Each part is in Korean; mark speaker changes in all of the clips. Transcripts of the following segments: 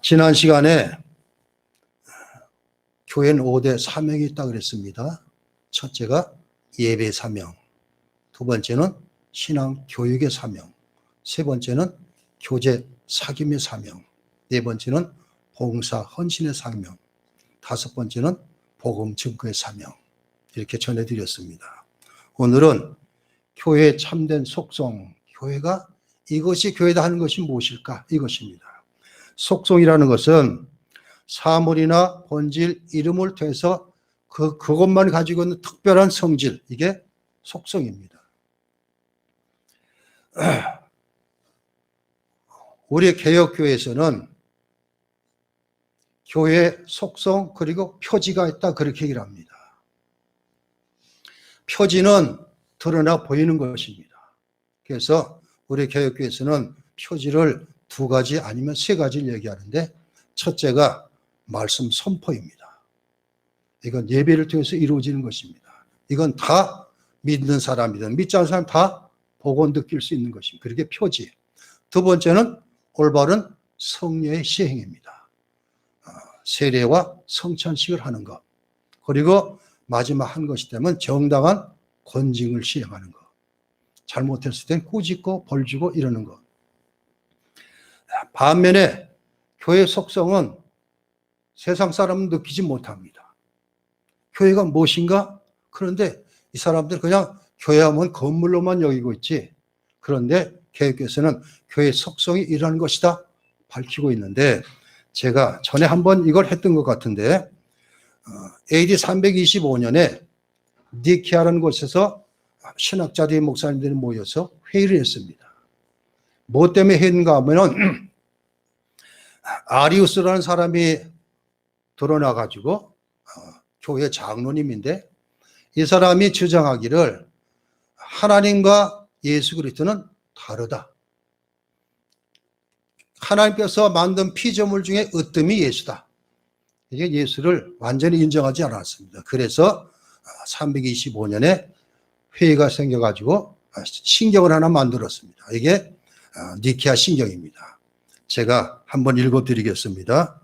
Speaker 1: 지난 시간에 교회는 5대 사명이 있다고 그랬습니다. 첫째가 예배 사명, 두 번째는 신앙 교육의 사명, 세 번째는 교제 사귐의 사명, 네 번째는 봉사 헌신의 사명, 다섯 번째는 복음 증거의 사명, 이렇게 전해드렸습니다. 오늘은 교회의 참된 속성, 교회가 이것이 교회다 하는 것이 무엇일까? 이것입니다. 속성이라는 것은 사물이나 본질, 이름을 통해서 그것만 가지고 있는 특별한 성질, 이게 속성입니다. 우리 개혁교회에서는 교회의 속성 그리고 표지가 있다, 그렇게 얘기를 합니다. 표지는 드러나 보이는 것입니다. 그래서 우리 개혁교회에서는 표지를 두 가지 아니면 세 가지를 얘기하는데, 첫째가 말씀 선포입니다. 이건 예배를 통해서 이루어지는 것입니다. 이건 다 믿는 사람이든 믿지 않는 사람 다 보고 느낄 수 있는 것입니다. 그렇게 표지. 두 번째는 올바른 성례의 시행입니다. 세례와 성찬식을 하는 것. 그리고 마지막 한 것이 되면 정당한 권징을 시행하는 것. 잘못했을 땐 꾸짖고 벌주고 이러는 것. 반면에 교회 속성은 세상 사람은 느끼지 못합니다. 교회가 무엇인가? 그런데 이 사람들 그냥 교회하면 건물로만 여기고 있지. 그런데 개혁교회에서는 교회의 속성이 이러한 것이다 밝히고 있는데, 제가 전에 한번 이걸 했던 것 같은데, AD 325년에 니케아라는 곳에서 신학자들이 목사님들이 모여서 회의를 했습니다. 뭐 때문에 했는가 하면은 아리우스라는 사람이 드러나가지고 교회 장로님인데, 이 사람이 주장하기를 하나님과 예수 그리스도는 다르다. 하나님께서 만든 피조물 중에 으뜸이 예수다. 이게 예수를 완전히 인정하지 않았습니다. 그래서 325년에 회의가 생겨가지고 신경을 하나 만들었습니다. 이게 니케아 신경입니다. 제가 한번 읽어드리겠습니다.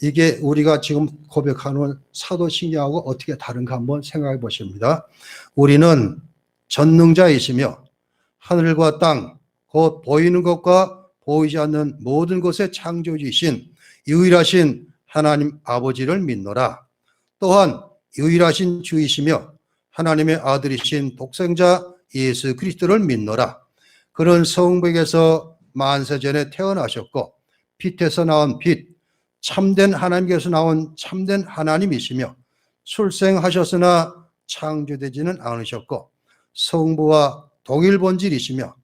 Speaker 1: 이게 우리가 지금 고백하는 사도신경하고 어떻게 다른가 한번 생각해 보십니다. 우리는 전능자이시며 하늘과 땅, 곧 보이는 것과 보이지 않는 모든 것의 창조주이신 유일하신 하나님 아버지를 믿노라. 또한 유일하신 주이시며 하나님의 아들이신 독생자 예수 그리스도를 믿노라. 그는 성부에게서 만세전에 태어나셨고 빛에서 나온 빛, 참된 하나님께서 나온 참된 하나님이시며 출생하셨으나 창조되지는 않으셨고 성부와 동일 본질이시며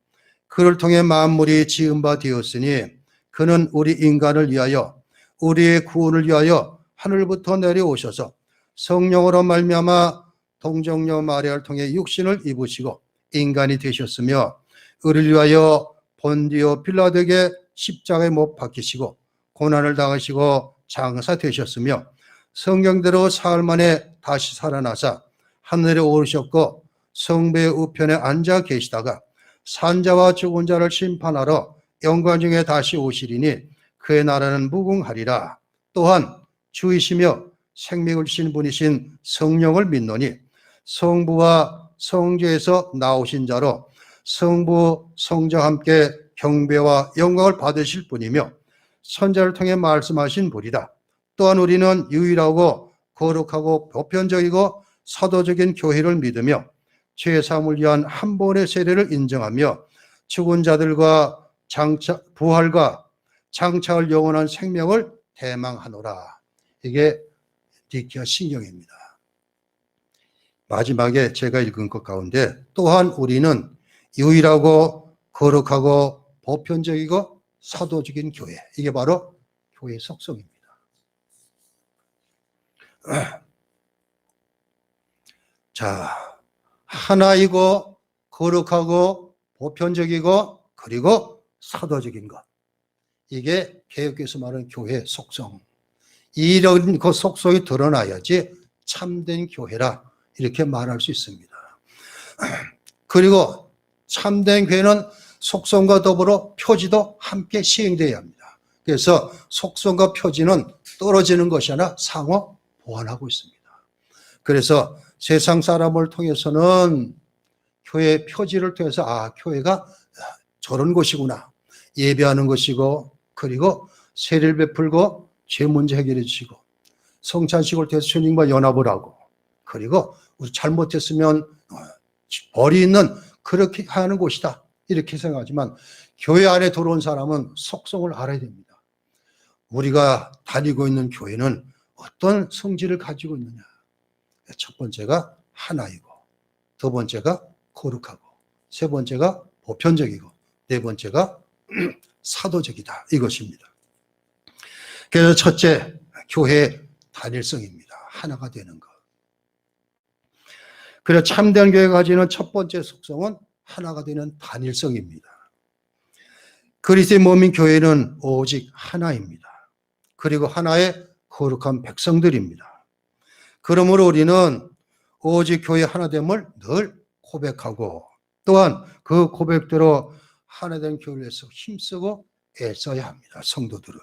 Speaker 1: 그를 통해 만물이 지은 바 되었으니 그는 우리 인간을 위하여 우리의 구원을 위하여 하늘부터 내려오셔서 성령으로 말미암아 동정녀 마리아를 통해 육신을 입으시고 인간이 되셨으며 우리를 위하여 본디오 빌라도에게 십자가에 못 박히시고 고난을 당하시고 장사되셨으며 성경대로 사흘 만에 다시 살아나사 하늘에 오르셨고 성부의 우편에 앉아 계시다가 산자와 죽은 자를 심판하러 영광 중에 다시 오시리니 그의 나라는 무궁하리라. 또한 주이시며 생명을 주신 분이신 성령을 믿노니 성부와 성자에서 나오신 자로 성부 성자와 함께 경배와 영광을 받으실 분이며 선자를 통해 말씀하신 분이다. 또한 우리는 유일하고 거룩하고 보편적이고 사도적인 교회를 믿으며 죄 사함을 위한 한 번의 세례를 인정하며 죽은 자들과 부활과 장차할 영원한 생명을 대망하노라. 이게 니케아 신경입니다. 마지막에 제가 읽은 것 가운데 또한 우리는 유일하고 거룩하고 보편적이고 사도적인 교회, 이게 바로 교회의 속성입니다. 자, 하나이고 거룩하고 보편적이고 그리고 사도적인 것, 이게 개혁교회에서 말하는 교회의 속성. 이런 그 속성이 드러나야지 참된 교회라 이렇게 말할 수 있습니다. 그리고 참된 교회는 속성과 더불어 표지도 함께 시행되어야 합니다. 그래서 속성과 표지는 떨어지는 것이 아니라 상호 보완하고 있습니다. 그래서 세상 사람을 통해서는 교회 표지를 통해서 교회가 저런 곳이구나, 예배하는 것이고, 그리고 세례를 베풀고 죄 문제 해결해 주시고, 성찬식을 통해서 주님과 연합을 하고, 그리고 우리 잘못했으면 벌이 있는 그렇게 하는 곳이다, 이렇게 생각하지만 교회 안에 들어온 사람은 속성을 알아야 됩니다. 우리가 다니고 있는 교회는 어떤 성질을 가지고 있느냐. 첫 번째가 하나이고, 두 번째가 거룩하고, 세 번째가 보편적이고, 네 번째가 사도적이다, 이것입니다. 그래서 첫째, 교회 단일성입니다. 하나가 되는 것. 그래서 참된 교회가 가지는 첫 번째 속성은 하나가 되는 단일성입니다. 그리스도의 몸인 교회는 오직 하나입니다. 그리고 하나의 거룩한 백성들입니다. 그러므로 우리는 오직 교회 하나됨을 늘 고백하고, 또한 그 고백대로 하나된 교회를 위해서 힘쓰고 애써야 합니다. 성도들은.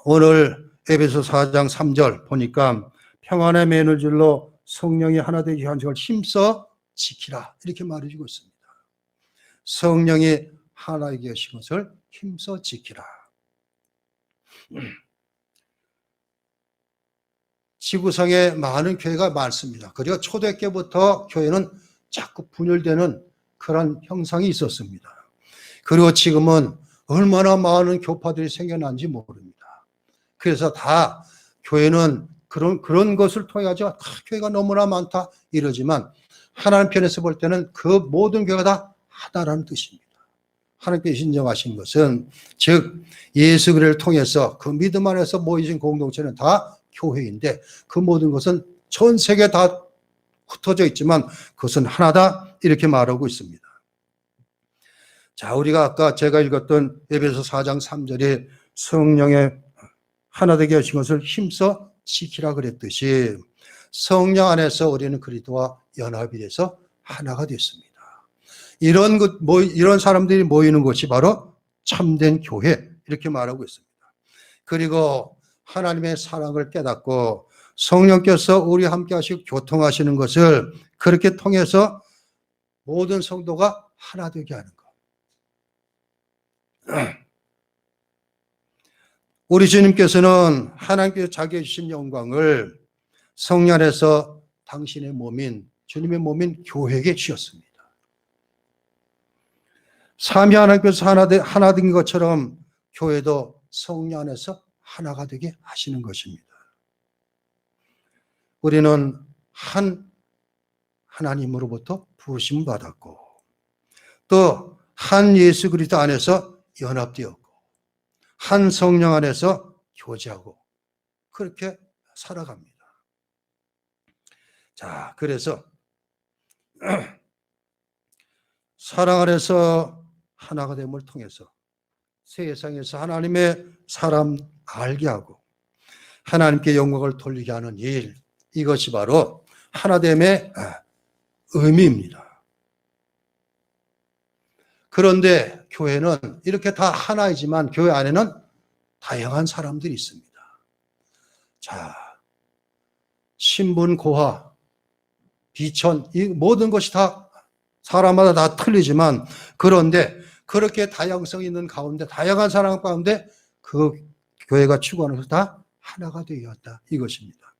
Speaker 1: 오늘 에베소 4장 3절 보니까 평안의 맨을줄로 성령이 하나 되게 하는 것을 힘써 지키라, 이렇게 말해주고 있습니다. 성령이 하나 되게 하신 것을 힘써 지키라. 지구상에 많은 교회가 많습니다. 그리고 초대교부터 교회는 자꾸 분열되는 그런 형상이 있었습니다. 그리고 지금은 얼마나 많은 교파들이 생겨난지 모릅니다. 그래서 다 교회는 그런 것을 통해 가지고 교회가 너무나 많다 이러지만, 하나님 편에서 볼 때는 그 모든 교회가 다 하나라는 뜻입니다. 하나님께서 인정하신 것은, 즉 예수 그리스도를 통해서 그 믿음 안에서 모이신 공동체는 다 교회인데, 그 모든 것은 전 세계에 다 흩어져 있지만 그것은 하나다, 이렇게 말하고 있습니다. 자, 우리가 아까 제가 읽었던 에베소 4장 3절에 성령의 하나 되게 하신 것을 힘써 지키라 그랬듯이, 성령 안에서 우리는 그리스도와 연합이 돼서 하나가 됐습니다. 이런 사람들이 모이는 것이 바로 참된 교회, 이렇게 말하고 있습니다. 그리고 하나님의 사랑을 깨닫고 성령께서 우리와 함께 하시고 교통하시는 것을 그렇게 통해서 모든 성도가 하나 되게 하는 것. 우리 주님께서는 하나님께서 자기의 주신 영광을 성령 안에서 당신의 몸인, 주님의 몸인 교회에게 주셨습니다. 삼위 하나님께서 하나 된 것처럼 교회도 성령 안에서 하나가 되게 하시는 것입니다. 우리는 한 하나님으로부터 부르심을 받았고, 또 한 예수 그리스도 안에서 연합되었고, 한 성령 안에서 교제하고, 그렇게 살아갑니다. 자, 그래서 사랑 안에서 하나가 됨을 통해서 세상에서 하나님의 사람 알게 하고 하나님께 영광을 돌리게 하는 일, 이것이 바로 하나됨의 의미입니다. 그런데 교회는 이렇게 다 하나이지만 교회 안에는 다양한 사람들이 있습니다. 자, 신분, 고하, 비천, 이 모든 것이 다 사람마다 다 틀리지만, 그런데 그렇게 다양성이 있는 가운데, 다양한 사람 가운데 그 교회가 추구하는 것이 다 하나가 되었다, 이것입니다.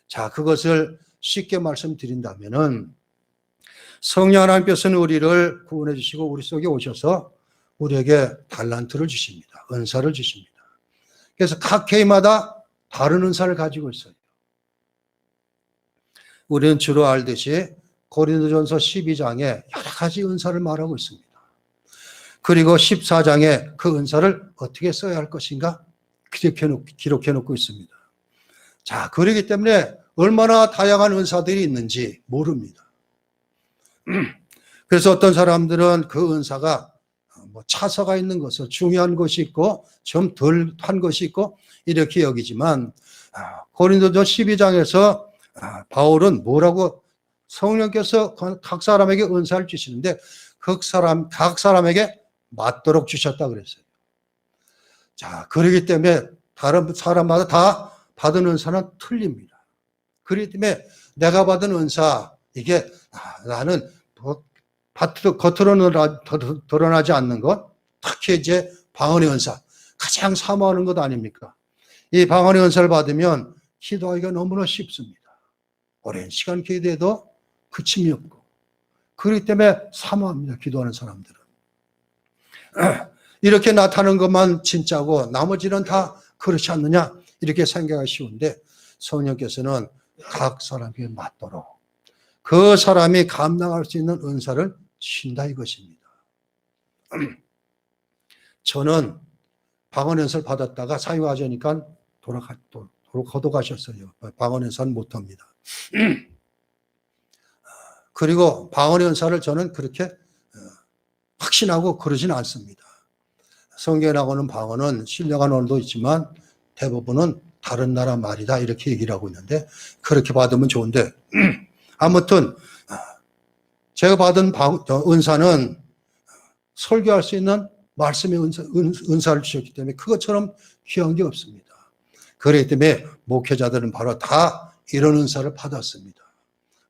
Speaker 1: 자, 그것을 쉽게 말씀드린다면은, 성령 하나님께서는 우리를 구원해 주시고 우리 속에 오셔서 우리에게 달란트를 주십니다. 은사를 주십니다. 그래서 각 교회마다 다른 은사를 가지고 있어요. 우리는 주로 알듯이 고린도전서 12장에 여러 가지 은사를 말하고 있습니다. 그리고 14장에 그 은사를 어떻게 써야 할 것인가 기록해 놓고 있습니다. 자, 그렇기 때문에 얼마나 다양한 은사들이 있는지 모릅니다. 그래서 어떤 사람들은 그 은사가 차서가 있는 것을, 중요한 것이 있고 좀 덜한 것이 있고 이렇게 여기지만, 고린도전 12장에서 바울은 뭐라고, 성령께서 각 사람에게 은사를 주시는데 각 사람에게 맞도록 주셨다 그랬어요. 자, 그렇기 때문에 다른 사람마다 다 받은 은사는 틀립니다. 그렇기 때문에 내가 받은 은사, 이게 나는 겉으로는 드러나지 않는 것, 특히 이제 방언의 은사, 가장 사모하는 것 아닙니까? 이 방언의 은사를 받으면 기도하기가 너무나 쉽습니다. 오랜 시간 기도해도 그침이 없고, 그렇기 때문에 사모합니다. 기도하는 사람들은. 이렇게 나타나는 것만 진짜고 나머지는 다 그렇지 않느냐, 이렇게 생각하기 쉬운데, 성령께서는 각 사람에게 맞도록 그 사람이 감당할 수 있는 은사를 주신다 이것입니다. 저는 방언 은사를 받았다가 사용하자니까 거둬가셨어요. 방언 은사는 못합니다. 그리고 방언 은사를 저는 그렇게 확신하고 그러진 않습니다. 성경에 나오는 방언은 신령한 언어도 있지만 대부분은 다른 나라 말이다 이렇게 얘기를 하고 있는데, 그렇게 받으면 좋은데 아무튼 제가 받은 은사는 설교할 수 있는 말씀의 은사를 주셨기 때문에 그것처럼 귀한 게 없습니다. 그렇기 때문에 목회자들은 바로 다 이런 은사를 받았습니다.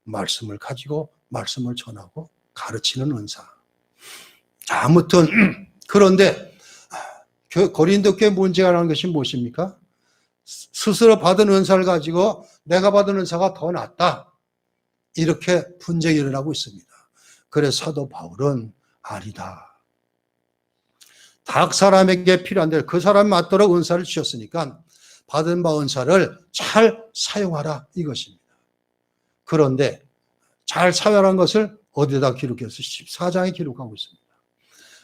Speaker 1: 말씀을 가지고 말씀을 전하고 가르치는 은사. 자, 아무튼 그런데 고린도 교회 문제가 나는 것이 무엇입니까? 스스로 받은 은사를 가지고 내가 받은 은사가 더 낫다, 이렇게 분쟁이 일어나고 있습니다. 그래서 사도 바울은 아니다. 각 사람에게 필요한 대로 그 사람에 맞도록 은사를 주셨으니까 받은 바 은사를 잘 사용하라 이것입니다. 그런데 잘 사용하는 것을 어디다 기록해서 14장에 기록하고 있습니다.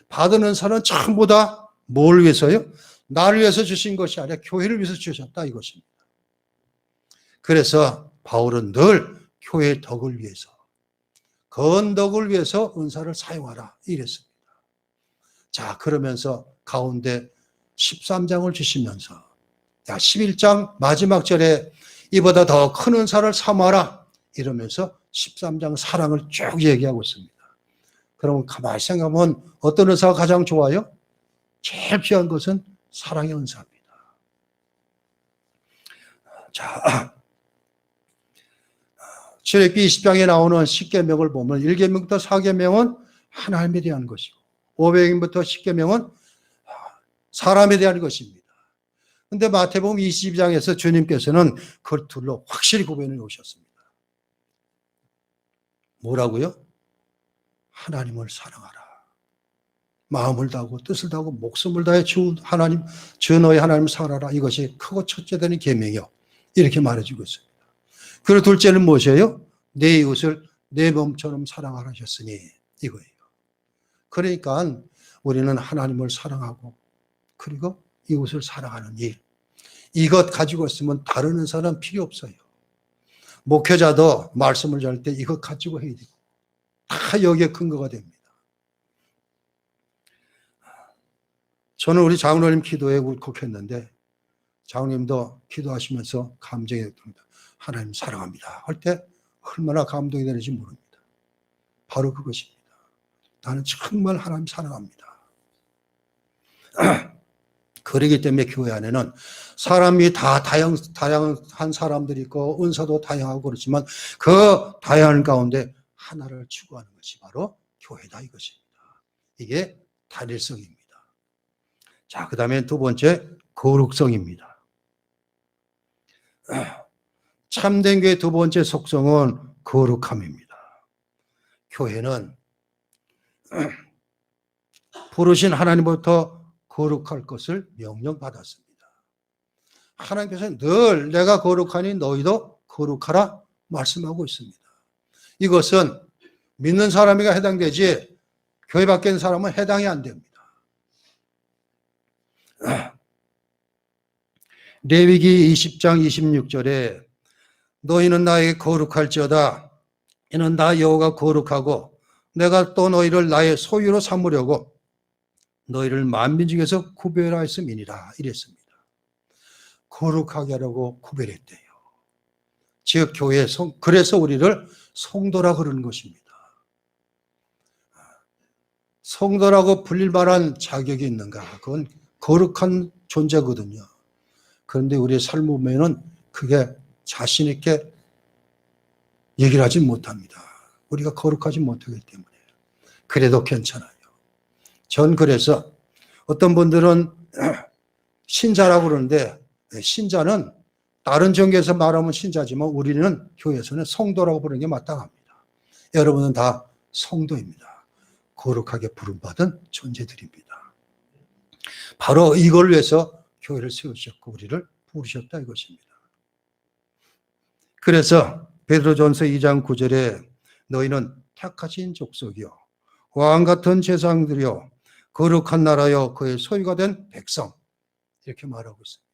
Speaker 1: 받은 은사는 전부 다 뭘 위해서요? 나를 위해서 주신 것이 아니라 교회를 위해서 주셨다 이것입니다. 그래서 바울은 늘 교회의 덕을 위해서, 건덕을 위해서 은사를 사용하라 이랬습니다. 자, 그러면서 가운데 13장을 주시면서 11장 마지막 절에 이보다 더 큰 은사를 삼아라 이러면서 13장 사랑을 쭉 얘기하고 있습니다. 그러면 가만히 생각하면 어떤 은사가 가장 좋아요? 제일 필요한 것은 사랑의 은사입니다. 자, 출애굽기 20장에 나오는 10계명을 보면 1계명부터 4계명은 하나님에 대한 것이고 5계명부터 10계명은 사람에 대한 것입니다. 그런데 마태복음 22장에서 주님께서는 그 둘로 확실히 구분해 놓으셨습니다. 뭐라고요? 하나님을 사랑하라. 마음을 다하고 뜻을 다하고 목숨을 다해 주 너의 하나님을 사랑하라. 이것이 크고 첫째 되는 계명이요, 이렇게 말해주고 있습니다. 그리고 둘째는 무엇이에요? 내 이웃을 내 몸처럼 사랑하라 하셨으니 이거예요. 그러니까 우리는 하나님을 사랑하고 그리고 이웃을 사랑하는 일, 이것 가지고 있으면 다른 은사는 필요 없어요. 목회자도 말씀을 전할 때 이것 가지고 해야 되고 다 여기에 근거가 됩니다. 저는 우리 장로님 기도에 울컥했는데 장로님도 기도하시면서 감정이 듭니다. 하나님 사랑합니다 할 때 얼마나 감동이 되는지 모릅니다. 바로 그것입니다. 나는 정말 하나님 사랑합니다. 그러기 때문에 교회 안에는 사람이 다 다양한 사람들이 있고 은사도 다양하고 그렇지만 그 다양한 가운데 하나를 추구하는 것이 바로 교회다 이것입니다. 이게 단일성입니다. 자, 그 다음에 두 번째 거룩성입니다. 참된 교회의 두 번째 속성은 거룩함입니다. 교회는 부르신 하나님부터 거룩할 것을 명령받았습니다. 하나님께서는 늘 내가 거룩하니 너희도 거룩하라 말씀하고 있습니다. 이것은 믿는 사람에게 해당되지 교회 밖에 있는 사람은 해당이 안 됩니다. 레위기 20장 26절에 너희는 나에게 거룩할지어다. 이는 나 여호와가 거룩하고 내가 또 너희를 나의 소유로 삼으려고 너희를 만민 중에서 구별하였음이니라 이랬습니다. 거룩하게 하려고 구별했대요. 즉 교회 그래서 우리를 성도라 그러는 것입니다. 성도라고 불릴 만한 자격이 있는가? 그건 거룩한 존재거든요. 그런데 우리의 삶을 보면은 그게 자신 있게 얘기를 하지 못합니다. 우리가 거룩하지 못하기 때문에. 그래도 괜찮아요. 전 그래서 어떤 분들은 신자라고 그러는데 신자는 다른 종교에서 말하면 신자지만 우리는 교회에서는 성도라고 부르는 게 마땅합니다. 여러분은 다 성도입니다. 거룩하게 부름받은 존재들입니다. 바로 이걸 위해서 교회를 세우셨고 우리를 부르셨다 이것입니다. 그래서 베드로전서 2장 9절에 너희는 택하신 족속이요 왕 같은 제사장들이요 거룩한 나라여 그의 소유가 된 백성 이렇게 말하고 있습니다.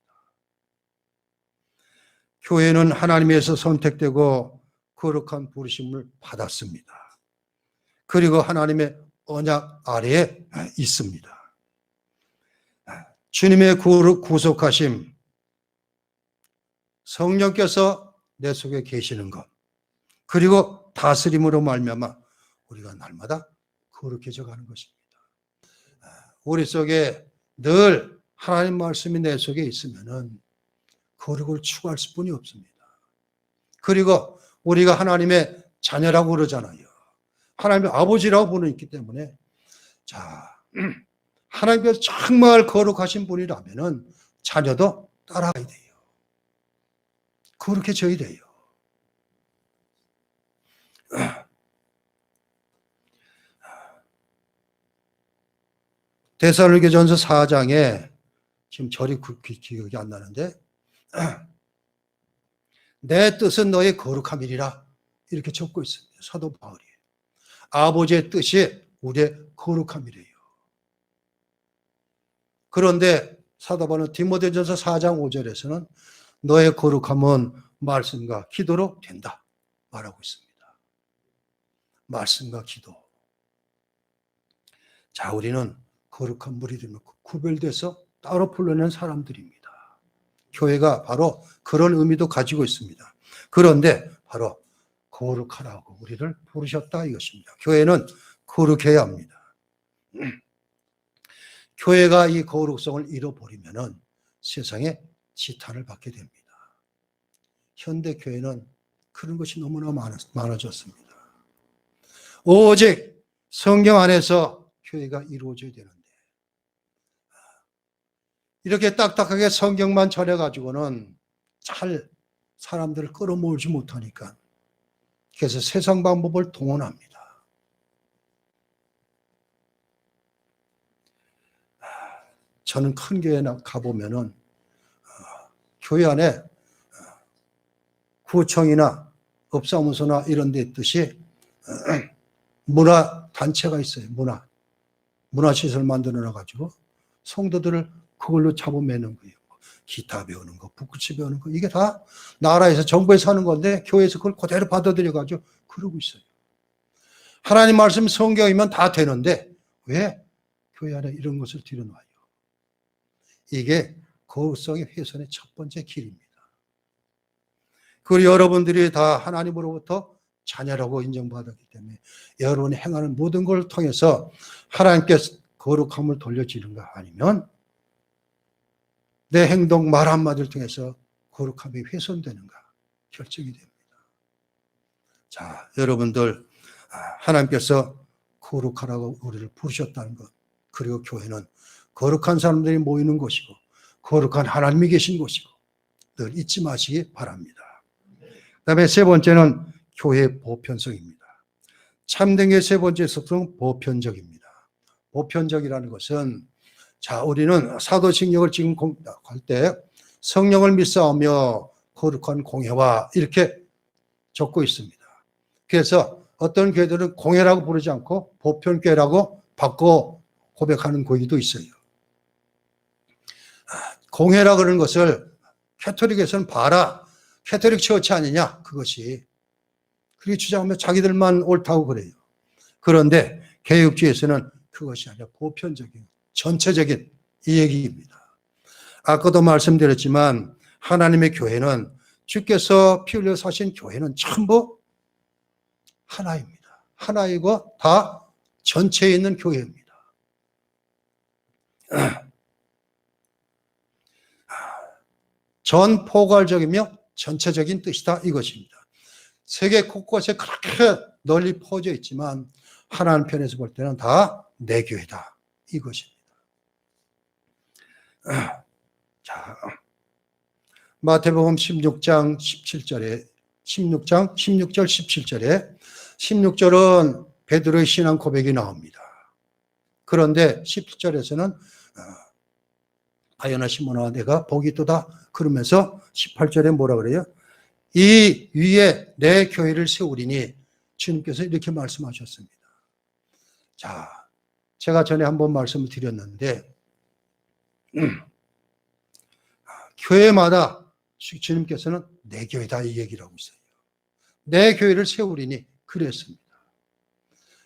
Speaker 1: 교회는 하나님에서 선택되고 거룩한 부르심을 받았습니다. 그리고 하나님의 언약 아래에 있습니다. 주님의 구속하심, 성령께서 내 속에 계시는 것, 그리고 다스림으로 말미암아 우리가 날마다 거룩해져 가는 것입니다. 우리 속에 늘 하나님 말씀이 내 속에 있으면은 거룩을 추구할 수뿐이 없습니다. 그리고 우리가 하나님의 자녀라고 그러잖아요. 하나님의 아버지라고 부르기 때문에 자 하나님께서 정말 거룩하신 분이라면은 자녀도 따라가야 돼요. 거룩해져야 돼요. 데살로니가전서 4장에 지금 절이 기억이 안 나는데 내 뜻은 너의 거룩함이리라 이렇게 적고 있습니다. 사도 바울이. 아버지의 뜻이 우리의 거룩함이래요. 그런데 사도 바울은 디모데전서 4장 5절에서는 너의 거룩함은 말씀과 기도로 된다 말하고 있습니다. 말씀과 기도. 자, 우리는 거룩한 무리들로 구별돼서 따로 불러낸 사람들입니다. 교회가 바로 그런 의미도 가지고 있습니다. 그런데 바로 거룩하라고 우리를 부르셨다 이것입니다. 교회는 거룩해야 합니다. 교회가 이 거룩성을 잃어버리면은 세상에 지탄을 받게 됩니다. 현대 교회는 그런 것이 너무나 많아졌습니다. 오직 성경 안에서 교회가 이루어져야 되는데 이렇게 딱딱하게 성경만 전해가지고는 잘 사람들을 끌어모으지 못하니까 그래서 세상 방법을 동원합니다. 저는 큰 교회에 가보면은 교회 안에 구청이나 업사무소나 이런 데 있듯이 문화단체가 있어요. 문화시설 만들어 놔가지고 성도들을 그걸로 잡아매는 거예요. 기타 배우는 거, 북구치 배우는 거 이게 다 나라에서 정부에서 하는 건데 교회에서 그걸 그대로 받아들여가지고 그러고 있어요. 하나님 말씀 성경이면 다 되는데 왜 교회 안에 이런 것을 들여놔요? 이게 거룩성의 훼손의 첫 번째 길입니다. 그리고 여러분들이 다 하나님으로부터 자녀라고 인정받았기 때문에 여러분이 행하는 모든 걸 통해서 하나님께 거룩함을 돌려주는가 아니면 내 행동 말 한마디를 통해서 거룩함이 훼손되는가 결정이 됩니다. 자, 여러분들 하나님께서 거룩하라고 우리를 부르셨다는 것 그리고 교회는 거룩한 사람들이 모이는 곳이고 거룩한 하나님이 계신 곳이고 늘 잊지 마시기 바랍니다. 그 다음에 세 번째는 교회의 보편성입니다. 참된 교회의 세 번째 속성은 보편적입니다. 보편적이라는 것은 자, 우리는 사도신경을 지금 할 때 성령을 믿사오며 거룩한 공회와 이렇게 적고 있습니다. 그래서 어떤 교회들은 공회라고 부르지 않고 보편교회라고 바꿔 고백하는 교회도 있어요. 공회라 그러는 것을 캐토릭에서는 봐라. 캐토릭 처치 아니냐 그것이. 그렇게 주장하면 자기들만 옳다고 그래요. 그런데 개혁주의에서는 그것이 아니라 보편적인 전체적인 이 얘기입니다. 아까도 말씀드렸지만 하나님의 교회는 주께서 피 흘려 사신 교회는 전부 하나입니다. 하나이고 다 전체에 있는 교회입니다. 전 포괄적이며 전체적인 뜻이다 이것입니다. 세계 곳곳에 그렇게 널리 퍼져 있지만 하나님 편에서 볼 때는 다 내 교회다 이것입니다. 자, 마태복음 16장 17절에 16절 17절에 16절은 베드로의 신앙 고백이 나옵니다. 그런데 17절에서는 아요나 시몬아 내가 복이 있도다 그러면서 18절에 뭐라 그래요? 이 위에 내 교회를 세우리니 주님께서 이렇게 말씀하셨습니다. 자, 제가 전에 한번 말씀을 드렸는데 교회마다 주님께서는 내 교회다 이 얘기를 하고 있어요. 내 교회를 세우리니 그랬습니다.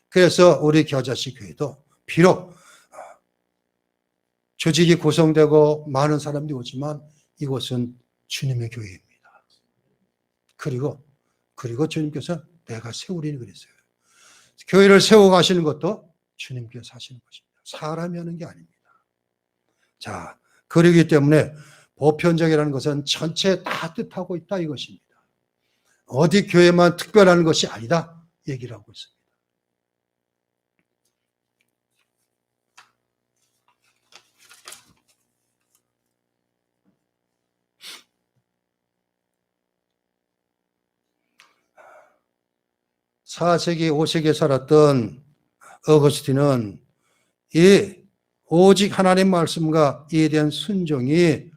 Speaker 1: 그래서 우리 겨자씨 교회도 비록 조직이 구성되고 많은 사람들이 오지만 이곳은 주님의 교회입니다. 그리고 주님께서 내가 세우리니 그랬어요. 교회를 세워 가시는 것도 주님께서 하시는 것입니다. 사람이 하는 게 아닙니다. 자, 그러기 때문에 보편적이라는 것은 전체 다 뜻하고 있다 이것입니다. 어디 교회만 특별한 것이 아니다 얘기를 하고 있습니다. (4세기) (5세기에) 살았던 어거스틴은 이 오직 하나님 말씀과 이에 대한 순종이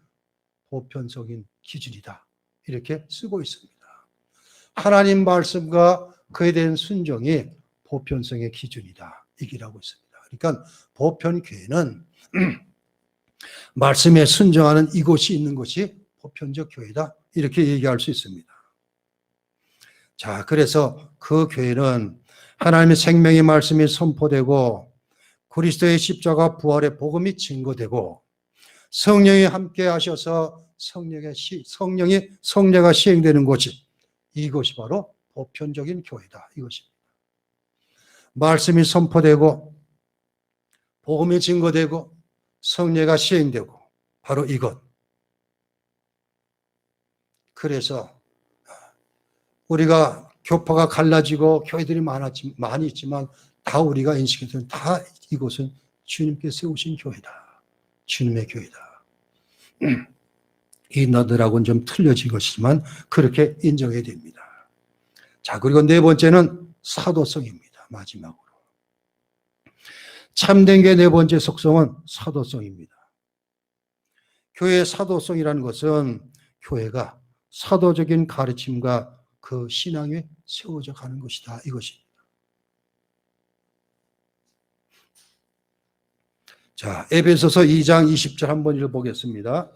Speaker 1: 보편적인 기준이다 이렇게 쓰고 있습니다. 하나님 말씀과 그에 대한 순종이 보편성의 기준이다 얘기를 하고 있습니다. 그러니까 보편교회는 말씀에 순종하는 이곳이 있는 것이 보편적 교회다 이렇게 얘기할 수 있습니다. 자, 그래서 그 교회는 하나님의 생명의 말씀이 선포되고 그리스도의 십자가 부활의 복음이 증거되고 성령이 함께 하셔서 성령의 성례가 시행되는 곳이 이것이 바로 보편적인 교회다 이것입니다. 말씀이 선포되고 복음이 증거되고 성례가 시행되고 바로 이것. 그래서 우리가 교파가 갈라지고 교회들이 많이 있지만 다 우리가 인식해서는 다 이곳은 주님께서 세우신 교회다. 주님의 교회다. 이 너들하고는 좀 틀려진 것이지만 그렇게 인정해야 됩니다. 자, 그리고 네 번째는 사도성입니다. 마지막으로. 참된 게 네 번째 속성은 사도성입니다. 교회의 사도성이라는 것은 교회가 사도적인 가르침과 그 신앙에 세워져 가는 것이다. 이것입니다. 자, 에베소서 2장 20절 한번 읽어보겠습니다.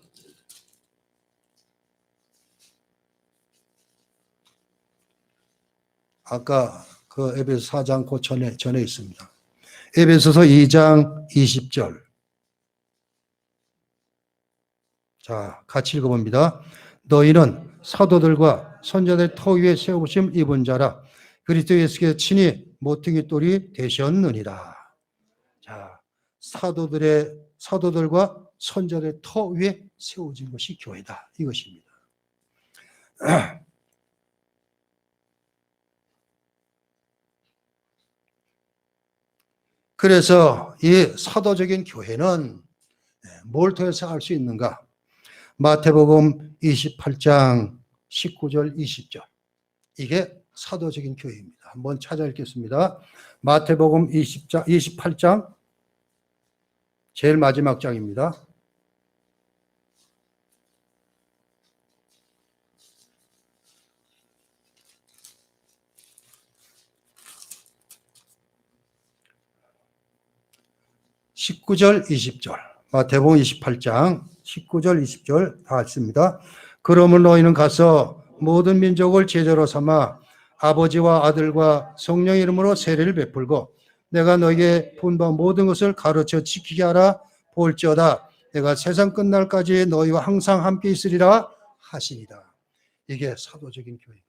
Speaker 1: 아까 그 에베소 4장 그 전에 있습니다. 에베소서 2장 20절. 자, 같이 읽어봅니다. 너희는 사도들과 선자들 터 위에 세우심 입은 자라 그리스도 예수께서 친히 모퉁이 돌이 되셨느니라. 자, 사도들과 선자들의 터 위에 세워진 것이 교회다. 이것입니다. 그래서 이 사도적인 교회는 뭘 통해서 알 수 있는가? 마태복음 28장 19절 20절. 이게 사도적인 교회입니다. 한번 찾아 읽겠습니다. 마태복음 28장 제일 마지막 장입니다. (19절) (20절) 마태복음 28장 19절 20절 다 읽습니다. 그러면 너희는 가서 모든 민족을 제자로 삼아 아버지와 아들과 성령의 이름으로 세례를 베풀고 내가 너희에게 분부한 모든 것을 가르쳐 지키게 하라. 볼지어다 내가 세상 끝날까지 너희와 항상 함께 있으리라 하시니라. 이게 사도적인 교회입니다.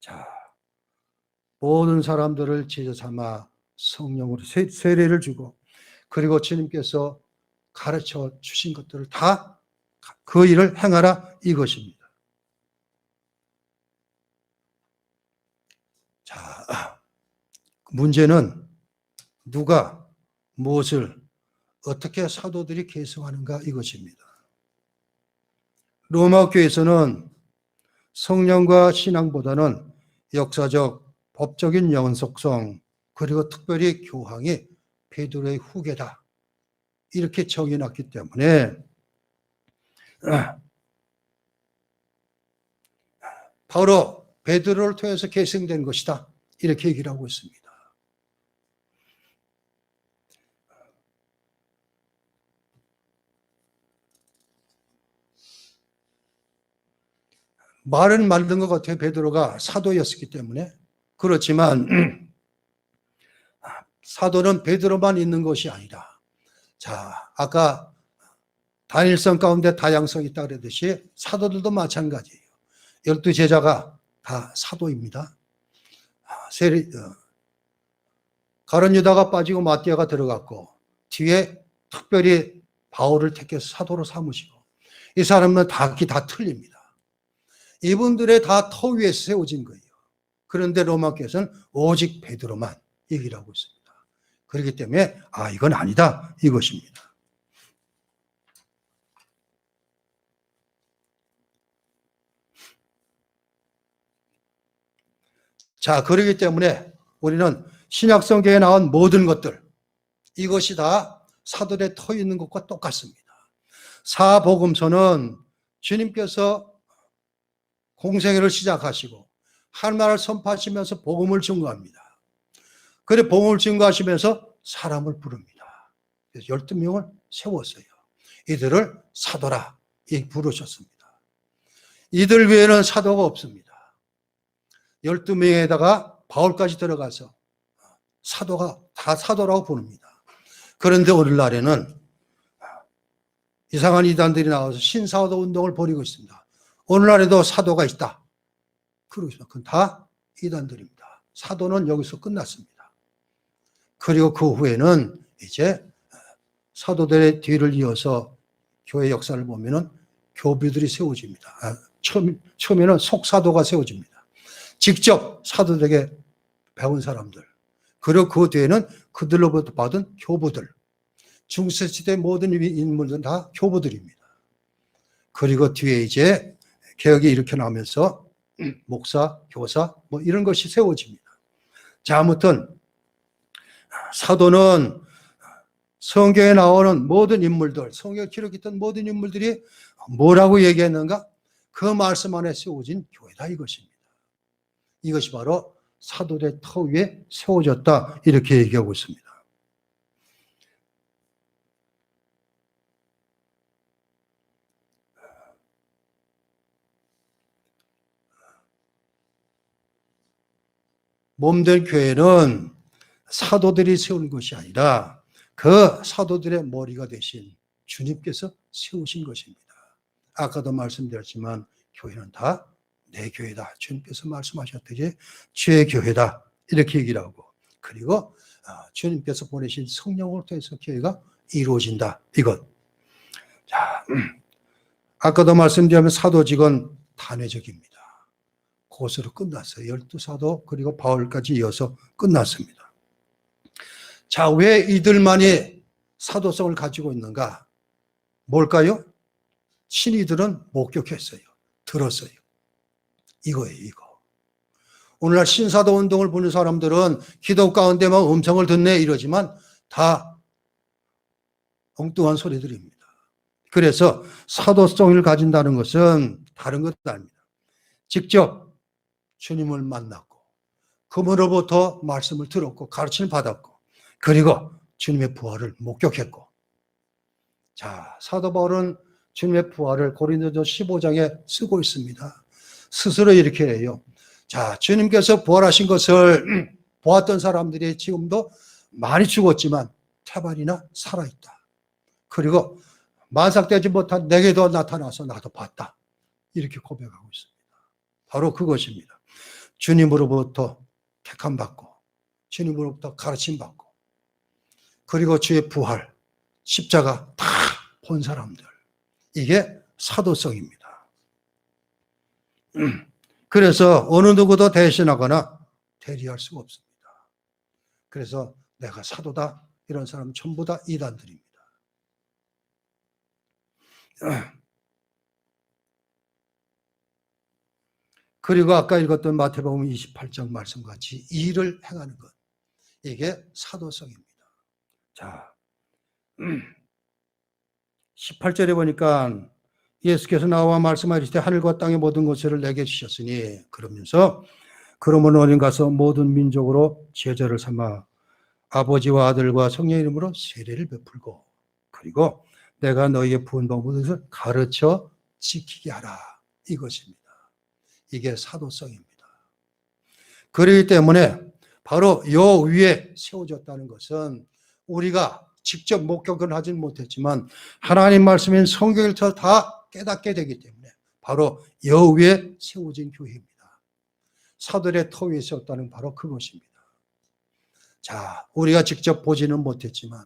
Speaker 1: 자, 모든 사람들을 제자 삼아 성령으로 세례를 주고 그리고 주님께서 가르쳐 주신 것들을 다 그 일을 행하라 이것입니다. 자, 문제는 누가 무엇을 어떻게 사도들이 계승하는가 이것입니다. 로마 교회에서는 성령과 신앙보다는 역사적, 법적인 연속성 그리고 특별히 교황이 베드로의 후계다 이렇게 정해놨기 때문에 바로 베드로를 통해서 계승된 것이다 이렇게 얘기를 하고 있습니다. 말은 만든 것 같아요. 베드로가 사도였기 때문에. 그렇지만 사도는 베드로만 있는 것이 아니라 자, 아까 단일성 가운데 다양성이 있다 그랬듯이 사도들도 마찬가지예요. 12제자가 다 사도입니다. 가룟 유다가 빠지고 마띠아가 들어갔고 뒤에 특별히 바울을 택해서 사도로 삼으시고 이 사람은 각기 다 틀립니다. 이분들의 다 터 위에서 세워진 거예요. 그런데 로마교회에서는 오직 베드로만 얘기를 하고 있습니다. 그렇기 때문에 이건 아니다 이것입니다. 자, 그렇기 때문에 우리는 신약성경에 나온 모든 것들 이것이 다 사도들의 터에 있는 것과 똑같습니다. 사복음서는 주님께서 공생애를 시작하시고 하나님을 선포하시면서 복음을 증거합니다. 그래 복음을 증거하시면서 사람을 부릅니다. 그래서 12명을 세웠어요. 이들을 사도라 부르셨습니다. 이들 외에는 사도가 없습니다. 12명에다가 바울까지 들어가서 사도가 다 사도라고 부릅니다. 그런데 오늘날에는 이상한 이단들이 나와서 신사도 운동을 벌이고 있습니다. 오늘날에도 사도가 있다. 그러고 있습니다. 그건 다 이단들입니다. 사도는 여기서 끝났습니다. 그리고 그 후에는 이제 사도들의 뒤를 이어서 교회 역사를 보면은 교부들이 세워집니다. 처음에는 속사도가 세워집니다. 직접 사도들에게 배운 사람들. 그리고 그 뒤에는 그들로부터 받은 교부들. 중세시대 모든 인물들은 다 교부들입니다. 그리고 뒤에 이제 개혁이 이렇게 나오면서 목사, 교사 뭐 이런 것이 세워집니다. 자, 아무튼 사도는 성경에 나오는 모든 인물들, 성경에 기록했던 모든 인물들이 뭐라고 얘기했는가? 그 말씀 안에 세워진 교회다 이것입니다. 이것이 바로 사도의 터 위에 세워졌다 이렇게 얘기하고 있습니다. 몸된 교회는 사도들이 세운 것이 아니라 그 사도들의 머리가 되신 주님께서 세우신 것입니다. 아까도 말씀드렸지만 교회는 다 내 교회다. 주님께서 말씀하셨듯이 주의 교회다. 이렇게 얘기를 하고 그리고 주님께서 보내신 성령을 통해서 교회가 이루어진다. 이것. 자, 아까도 말씀드리면 사도직은 단회적입니다. 그것으로 끝났어요. 12사도 그리고 바울까지 이어서 끝났습니다. 자, 왜 이들만이 사도성을 가지고 있는가? 뭘까요? 신이들은 목격했어요. 들었어요. 이거예요, 이거. 오늘날 신사도 운동을 보는 사람들은 기도 가운데만 음성을 듣네 이러지만 다 엉뚱한 소리들입니다. 그래서 사도성을 가진다는 것은 다른 것도 아닙니다. 직접 주님을 만났고 그분으로부터 말씀을 들었고 가르침을 받았고 그리고 주님의 부활을 목격했고 자, 사도 바울은 주님의 부활을 고린도전 15장에 쓰고 있습니다. 스스로 이렇게 해요. 자, 주님께서 부활하신 것을 보았던 사람들이 지금도 많이 죽었지만 태반이나 살아있다. 그리고 만삭되지 못한 내게도 나타나서 나도 봤다. 이렇게 고백하고 있습니다. 바로 그것입니다. 주님으로부터 택함받고 주님으로부터 가르침받고 그리고 주의 부활, 십자가 다 본 사람들. 이게 사도성입니다. 그래서 어느 누구도 대신하거나 대리할 수가 없습니다. 그래서 내가 사도다 이런 사람 전부 다 이단들입니다. 그리고 아까 읽었던 마태복음 28장 말씀같이 일을 행하는 것, 이게 사도성입니다. 자, 18절에 보니까 예수께서 나와 말씀하시되 하늘과 땅의 모든 것을 내게 주셨으니, 그러면서 그러므로 너희는 가서 모든 민족으로 제자를 삼아 아버지와 아들과 성령의 이름으로 세례를 베풀고, 그리고 내가 너희의 부은 모든 것을 가르쳐 지키게 하라, 이것입니다. 이게 사도성입니다. 그렇기 때문에 바로 요 위에 세워졌다는 것은 우리가 직접 목격을 하진 못했지만 하나님 말씀인 성경을 다 깨닫게 되기 때문에 바로 요 위에 세워진 교회입니다. 사도의 터 위에 세웠다는 바로 그것입니다. 자, 우리가 직접 보지는 못했지만,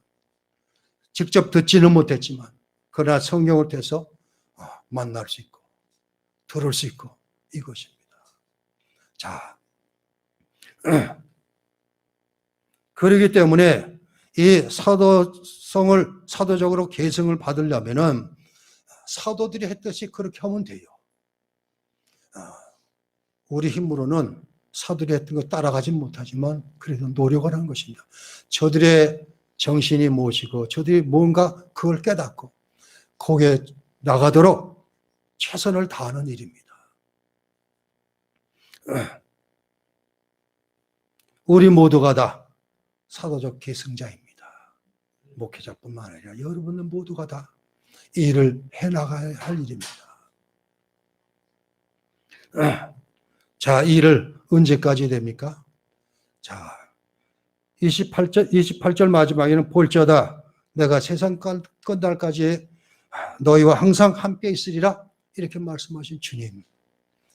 Speaker 1: 직접 듣지는 못했지만, 그러나 성경을 통해서 만날 수 있고 들을 수 있고 이것입니다. 자, 그렇기 때문에 이 사도성을 사도적으로 계승을 받으려면은 사도들이 했듯이 그렇게 하면 돼요. 우리 힘으로는 사도들이 했던 거 따라가진 못하지만 그래도 노력을 하는 것입니다. 저들의 정신이 무엇이고 저들이 뭔가 그걸 깨닫고 거기에 나가도록 최선을 다하는 일입니다. 우리 모두가 다 사도적 계승자입니다. 목회자뿐만 아니라 여러분은 모두가 다 일을 해나가야 할 일입니다. 자, 이 일을 언제까지 됩니까? 자, 28절 마지막에는 볼지어다 내가 세상 끝날까지 너희와 항상 함께 있으리라, 이렇게 말씀하신 주님.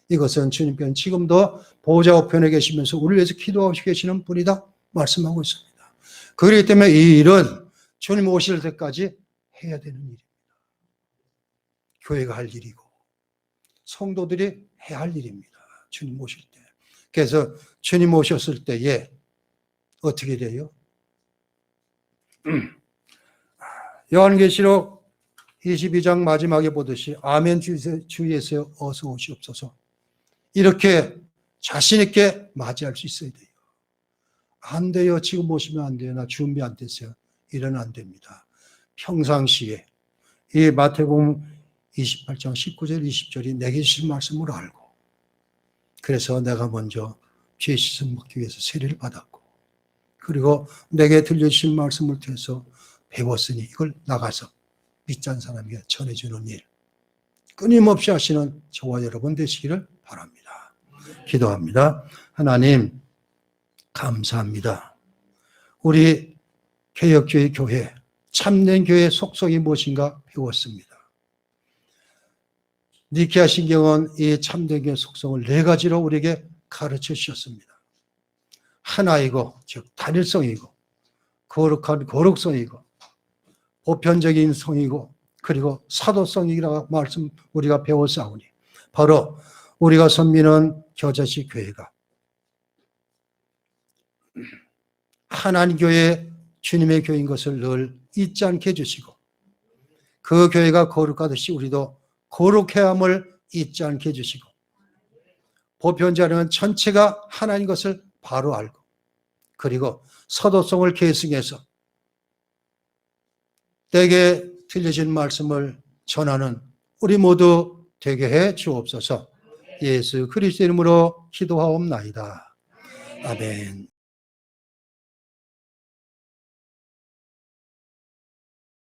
Speaker 1: 이것은 주님께서는 지금도 보좌 우편에 계시면서 우리를 위해서 기도하고 계시는 분이다 말씀하고 있습니다. 그렇기 때문에 이 일은 주님 오실 때까지 해야 되는 일입니다. 교회가 할 일이고 성도들이 해야 할 일입니다. 주님 오실 때. 그래서 주님 오셨을 때에 어떻게 돼요? 요한계시록 22장 마지막에 보듯이 아멘 주 예수여 어서 오시옵소서, 이렇게 자신 있게 맞이할 수 있어야 돼요. 안 돼요. 지금 오시면 안 돼요. 나 준비 안 됐어요. 이러면 안 됩니다. 평상시에 이 마태복음 28장 19절 20절이 내게 주신 말씀을 알고, 그래서 내가 먼저 죄 씻음 받기 위해서 세례를 받았고, 그리고 내게 들려주신 말씀을 통해서 배웠으니 이걸 나가서 믿지 않는 사람에게 전해주는 일, 끊임없이 하시는 저와 여러분 되시기를 바랍니다. 기도합니다. 하나님 감사합니다. 우리 개혁주의 교회, 참된 교회의 속성이 무엇인가 배웠습니다. 니케아 신경은 이 참된 교회의 속성을 4가지로 우리에게 가르쳐 주셨습니다. 하나이고, 즉 단일성이고, 거룩한 거룩성이고, 보편적인 성이고, 그리고 사도성이라고 말씀 우리가 배웠사오니, 바로 우리가 섬기는 겨자씨 교회가 하나님 교회, 주님의 교회인 것을 늘 잊지 않게 해주시고, 그 교회가 거룩하듯이 우리도 거룩해야 함을 잊지 않게 해주시고, 보편자는 전체가 하나님 것을 바로 알고, 그리고 사도성을 계승해서 때에 들려진 말씀을 전하는 우리 모두 되게 해 주옵소서. 예수 그리스도 이름으로 기도하옵나이다. 아멘.